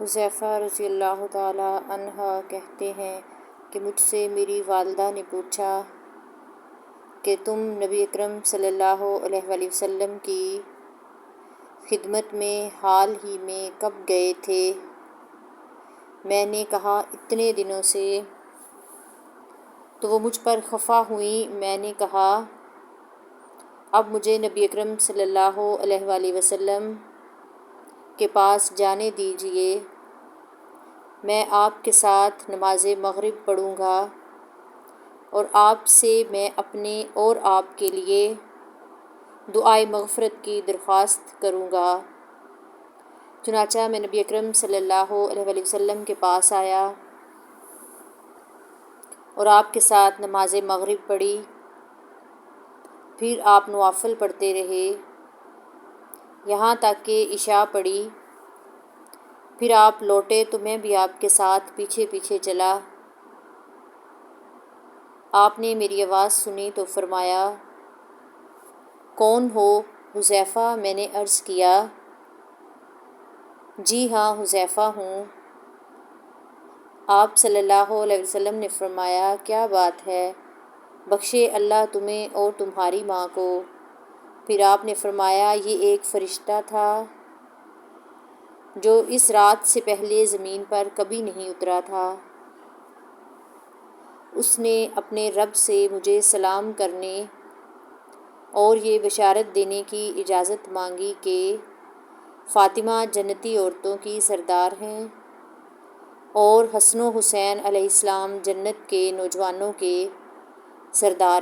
حذیفہ رضی اللہ تعالیٰ عنہ کہتے ہیں کہ مجھ سے میری والدہ نے پوچھا کہ تم نبی اکرم صلی اللہ علیہ وآلہ وسلم کی خدمت میں حال ہی میں کب گئے تھے؟ میں نے کہا اتنے دنوں سے۔ تو وہ مجھ پر خفا ہوئیں۔ میں نے کہا اب مجھے نبی اکرم صلی اللہ علیہ وآلہ وسلم کے پاس جانے دیجیے، میں آپ کے ساتھ نماز مغرب پڑھوں گا اور آپ سے میں اپنے اور آپ کے لیے دعائے مغفرت کی درخواست کروں گا۔ چنانچہ میں نبی اکرم صلی اللہ علیہ وآلہ وسلم کے پاس آیا اور آپ کے ساتھ نماز مغرب پڑھی، پھر آپ نوافل پڑھتے رہے یہاں تک کہ عشاء پڑھی، پھر آپ لوٹے تو میں بھی آپ کے ساتھ پیچھے پیچھے چلا۔ آپ نے میری آواز سنی تو فرمایا کون ہو حذیفہ؟ میں نے عرض کیا جی ہاں حذیفہ ہوں۔ آپ صلی اللہ علیہ وسلم نے فرمایا کیا بات ہے، بخشے اللہ تمہیں اور تمہاری ماں کو۔ پھر آپ نے فرمایا یہ ایک فرشتہ تھا جو اس رات سے پہلے زمین پر کبھی نہیں اترا تھا، اس نے اپنے رب سے مجھے سلام کرنے اور یہ بشارت دینے کی اجازت مانگی کہ فاطمہ جنتی عورتوں کی سردار ہیں اور حسن و حسین علیہ السلام جنت کے نوجوانوں کے سردار ہیں۔